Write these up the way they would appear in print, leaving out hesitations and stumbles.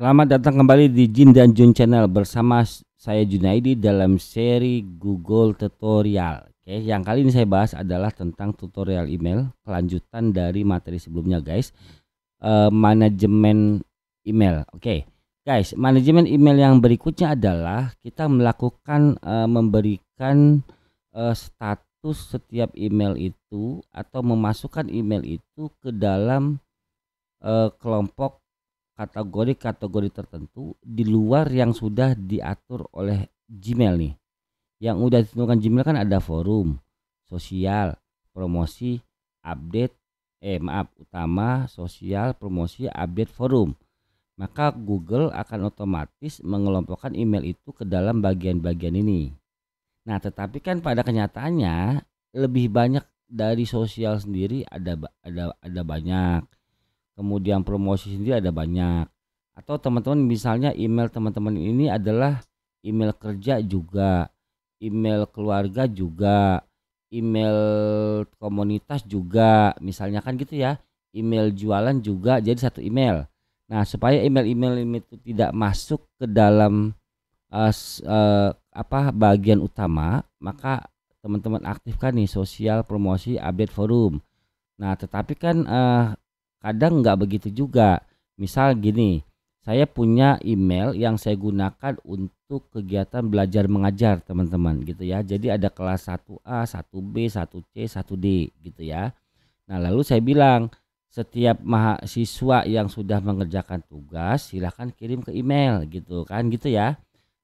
Selamat datang kembali di Jin dan Jun Channel bersama saya Junaidi dalam seri Google Tutorial. Oke, yang kali ini saya bahas adalah tentang tutorial email, kelanjutan dari materi sebelumnya, guys. Manajemen email. Oke, guys, manajemen email yang berikutnya adalah kita melakukan memberikan status setiap email itu atau memasukkan email itu ke dalam kelompok kategori-kategori tertentu di luar yang sudah diatur oleh Gmail nih. Yang udah ditentukan Gmail kan ada forum, sosial, promosi, update, utama, sosial, promosi, update, forum. Maka Google akan otomatis mengelompokkan email itu ke dalam bagian-bagian ini. Nah, tetapi kan pada kenyataannya lebih banyak dari sosial sendiri ada banyak. Kemudian promosi sendiri ada banyak. Atau teman-teman misalnya email teman-teman ini adalah email kerja juga, email keluarga juga, email komunitas juga, misalnya kan gitu ya. Email jualan juga jadi satu email. Nah, supaya email-email itu tidak masuk ke dalam bagian utama, maka teman-teman aktifkan nih sosial, promosi, update, forum. Nah, tetapi kan kadang nggak begitu juga. Misal gini, saya punya email yang saya gunakan untuk kegiatan belajar mengajar teman-teman gitu ya. Jadi ada kelas 1A, 1B, 1C, 1D gitu ya. Nah, lalu saya bilang setiap mahasiswa yang sudah mengerjakan tugas silahkan kirim ke email gitu kan gitu ya.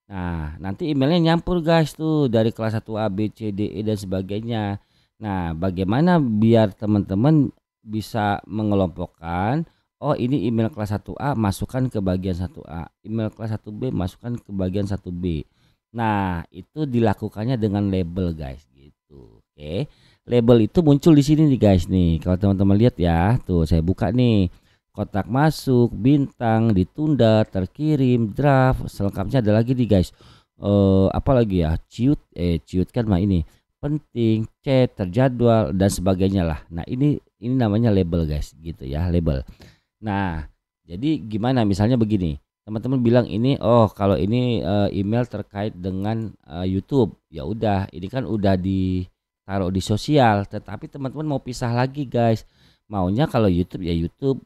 Nah, nanti emailnya nyampur guys tuh dari kelas 1A, B, C, D, E dan sebagainya. Nah, bagaimana biar teman-teman bisa mengelompokkan, oh ini email kelas 1A masukkan ke bagian 1A, email kelas 1B masukkan ke bagian 1B. Nah, itu dilakukannya dengan label guys gitu. Oke. Label itu muncul di sini nih guys nih. Kalau teman-teman lihat ya, tuh saya buka nih. Kotak masuk, bintang, ditunda, terkirim, draft, selengkapnya ada lagi nih guys. Apa lagi ya? Ciut kan mah ini penting, chat, terjadwal dan sebagainya lah. Nah, ini namanya label guys, gitu ya, label. Nah, jadi gimana misalnya begini. Teman-teman bilang ini kalau ini email terkait dengan YouTube. Ya udah, ini kan udah ditaruh di sosial, tetapi teman-teman mau pisah lagi guys. Maunya kalau YouTube ya YouTube,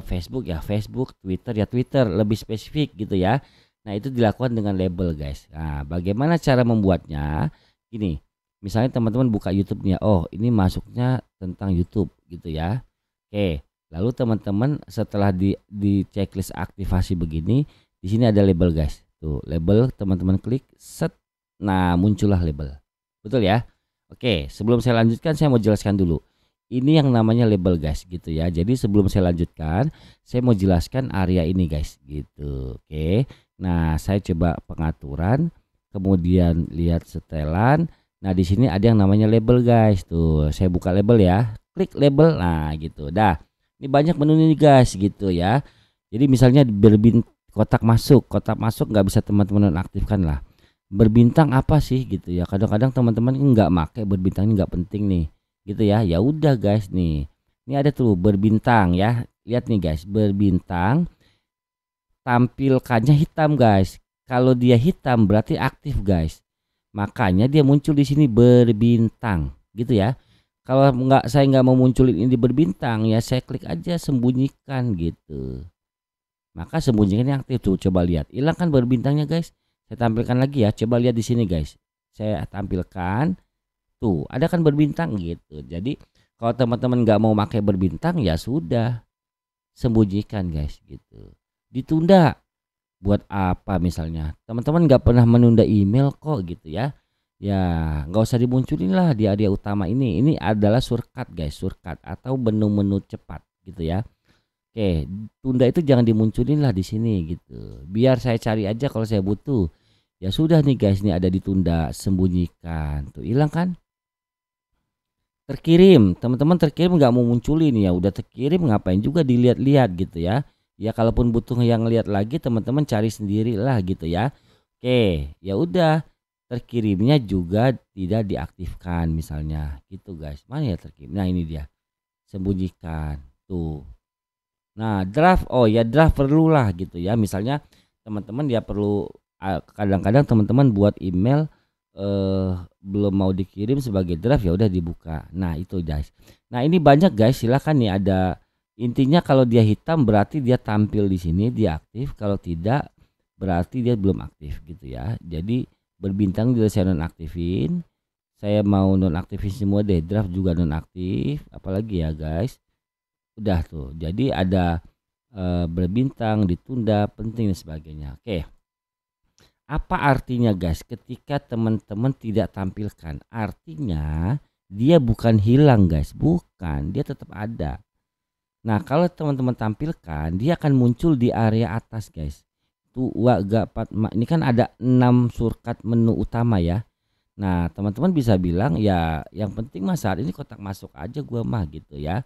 Facebook ya Facebook, Twitter ya Twitter, lebih spesifik gitu ya. Nah, itu dilakukan dengan label guys. Nah, bagaimana cara membuatnya? Gini, misalnya teman-teman buka YouTube-nya, oh ini masuknya tentang YouTube gitu ya. Oke, lalu teman-teman setelah di checklist aktivasi begini, di sini ada label guys. Tuh, label teman-teman klik set. Nah, muncullah label. Betul ya? Oke, sebelum saya lanjutkan saya mau jelaskan dulu. Ini yang namanya label guys gitu ya. Jadi sebelum saya lanjutkan, saya mau jelaskan area ini guys gitu. Oke. Nah, saya coba pengaturan, kemudian lihat setelan. Nah, di sini ada yang namanya label guys. Tuh, saya buka label ya. Klik label. Nah, gitu. Dah. Ini banyak menu nih guys gitu ya. Jadi misalnya kotak masuk nggak bisa teman-teman aktifkan lah. Berbintang apa sih gitu ya. Kadang-kadang teman-teman nggak make berbintang, ini nggak penting nih gitu ya. Ya udah guys nih. Ini ada tuh berbintang ya. Lihat nih guys, berbintang tampilkannya hitam guys. Kalau dia hitam berarti aktif guys. Makanya dia muncul di sini berbintang gitu ya. Kalau saya nggak mau munculin ini berbintang ya saya klik aja sembunyikan gitu. Maka sembunyikan yang aktif tuh, coba lihat. Hilang kan berbintangnya guys. Saya tampilkan lagi ya. Coba lihat di sini guys. Saya tampilkan. Tuh, ada kan berbintang gitu. Jadi kalau teman-teman nggak mau pakai berbintang ya sudah, sembunyikan guys gitu. Ditunda buat apa misalnya? Teman-teman nggak pernah menunda email kok gitu ya. Ya nggak usah dimunculin lah di area utama ini. Ini adalah shortcut guys, shortcut atau menu-menu cepat gitu ya. Oke, tunda itu jangan dimunculin lah di sini gitu. Biar saya cari aja kalau saya butuh. Ya sudah nih guys, ini ada ditunda, sembunyikan. Tuh hilang kan? Terkirim, teman-teman terkirim nggak mau munculin ya, udah terkirim ngapain juga dilihat-lihat gitu ya. Ya kalaupun butuh yang lihat lagi teman-teman cari sendiri lah gitu ya. Oke, ya udah terkirimnya juga tidak diaktifkan misalnya gitu guys. Mana ya terkirim? Nah ini dia, sembunyikan tuh. Nah, draft, oh ya draft perlulah gitu ya. Misalnya teman-teman dia perlu kadang-kadang teman-teman buat email belum mau dikirim sebagai draft, ya udah dibuka. Nah, itu guys. Nah, ini banyak guys, silakan nih ada intinya kalau dia hitam berarti dia tampil di sini, dia aktif. Kalau tidak berarti dia belum aktif gitu ya. Jadi berbintang juga saya nonaktifin. Saya mau nonaktifin semua deh, draft juga nonaktif, apalagi ya guys. Udah tuh. Jadi ada berbintang, ditunda, penting dan sebagainya. Oke. Apa artinya guys ketika teman-teman tidak tampilkan? Artinya dia bukan hilang guys, bukan, dia tetap ada. Nah, kalau teman-teman tampilkan, dia akan muncul di area atas guys. Tuh ini kan ada 6 shortcut menu utama ya. Nah, teman-teman bisa bilang ya yang penting mah saat ini kotak masuk aja gua mah gitu ya.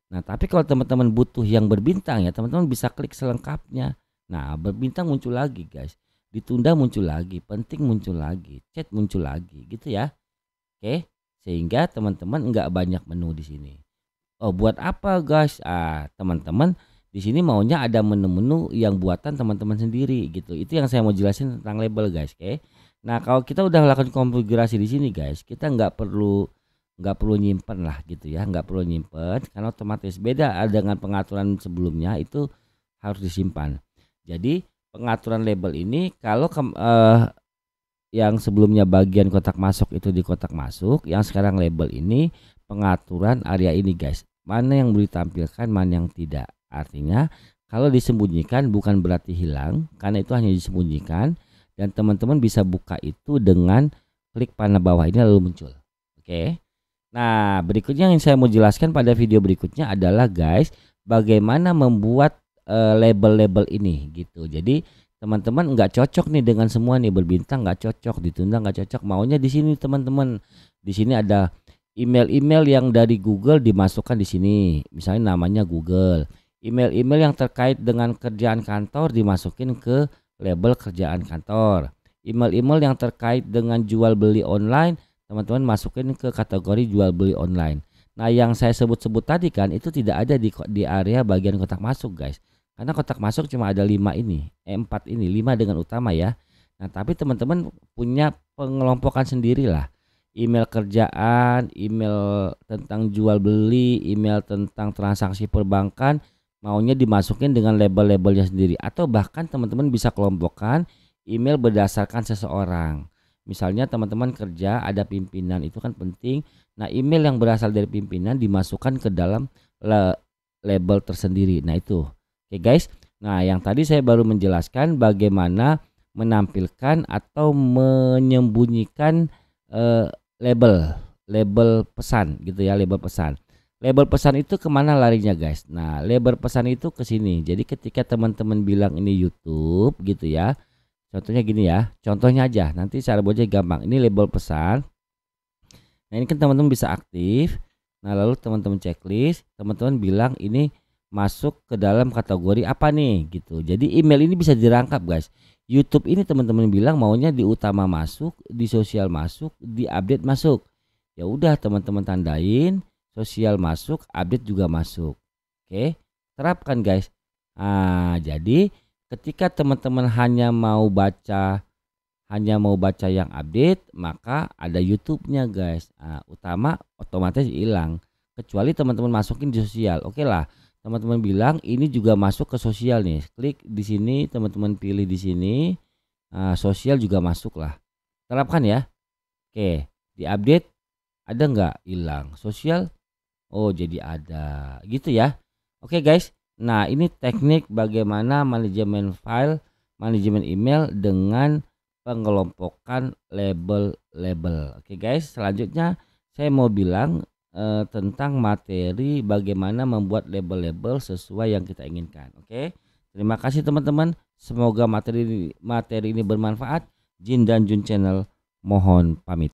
Nah, tapi kalau teman-teman butuh yang berbintang ya, teman-teman bisa klik selengkapnya. Nah, berbintang muncul lagi, guys. Ditunda muncul lagi, penting muncul lagi, chat muncul lagi, gitu ya. Oke, sehingga teman-teman nggak banyak menu di sini. Oh, buat apa, guys? Teman-teman di sini maunya ada menu-menu yang buatan teman-teman sendiri gitu. Itu yang saya mau jelasin tentang label, guys. Oke. Nah, kalau kita udah lakukan konfigurasi di sini, guys, kita nggak perlu nyimpen lah gitu ya, nggak perlu nyimpen karena otomatis beda dengan pengaturan sebelumnya itu harus disimpan. Jadi pengaturan label ini kalau yang sebelumnya bagian kotak masuk itu di kotak masuk, yang sekarang label ini pengaturan area ini guys, mana yang boleh ditampilkan, mana yang tidak. Artinya kalau disembunyikan bukan berarti hilang, karena itu hanya disembunyikan dan teman-teman bisa buka itu dengan klik panah bawah ini lalu muncul. Oke. Nah, berikutnya yang saya mau jelaskan pada video berikutnya adalah guys, bagaimana membuat label-label ini gitu. Jadi teman-teman nggak cocok nih dengan semua nih, berbintang nggak cocok, ditunda nggak cocok, maunya di sini teman-teman. Di sini ada email-email yang dari Google dimasukkan di sini, misalnya namanya Google. Email-email yang terkait dengan kerjaan kantor dimasukin ke label kerjaan kantor. Email-email yang terkait dengan jual beli online teman-teman masukin ke kategori jual beli online. Nah, yang saya sebut-sebut tadi kan itu tidak ada di area bagian kotak masuk guys. Karena kotak masuk cuma ada 5 ini, 4 ini, 5 dengan utama ya. Nah, tapi teman-teman punya pengelompokan sendiri lah. Email kerjaan, email tentang jual beli, email tentang transaksi perbankan, maunya dimasukin dengan label-labelnya sendiri. Atau bahkan teman-teman bisa kelompokkan email berdasarkan seseorang. Misalnya teman-teman kerja ada pimpinan, itu kan penting. Nah, email yang berasal dari pimpinan dimasukkan ke dalam label tersendiri. Nah, itu. Oke guys. Nah, yang tadi saya baru menjelaskan bagaimana menampilkan atau menyembunyikan label pesan gitu ya, label pesan. Label pesan itu kemana larinya guys? Nah, label pesan itu ke sini. Jadi ketika teman-teman bilang ini YouTube gitu ya. Contohnya gini ya, contohnya aja, nanti cara buatnya gampang. Ini label pesan. Nah, ini kan teman-teman bisa aktif. Nah, lalu teman-teman checklist, teman-teman bilang ini masuk ke dalam kategori apa nih gitu. Jadi email ini bisa dirangkap guys. YouTube ini teman-teman bilang maunya di utama masuk, di sosial masuk, di update masuk. Ya udah teman-teman tandain, sosial masuk, update juga masuk. Oke, terapkan guys. Jadi ketika teman-teman hanya mau baca yang update, maka ada YouTube-nya guys. Utama otomatis hilang. Kecuali teman-teman masukin di sosial. Oke lah, teman-teman bilang ini juga masuk ke sosial nih. Klik di sini, teman-teman pilih di sini. Sosial juga masuk lah. Terapkan ya. Oke, di update ada nggak? Hilang. Sosial, oh jadi ada. Gitu ya. Oke guys. Nah, ini teknik bagaimana manajemen file, manajemen email dengan pengelompokan label-label. Oke guys, selanjutnya saya mau bilang tentang materi bagaimana membuat label-label sesuai yang kita inginkan. Oke. Terima kasih teman-teman. Semoga materi ini bermanfaat. Jin dan Jun Channel mohon pamit.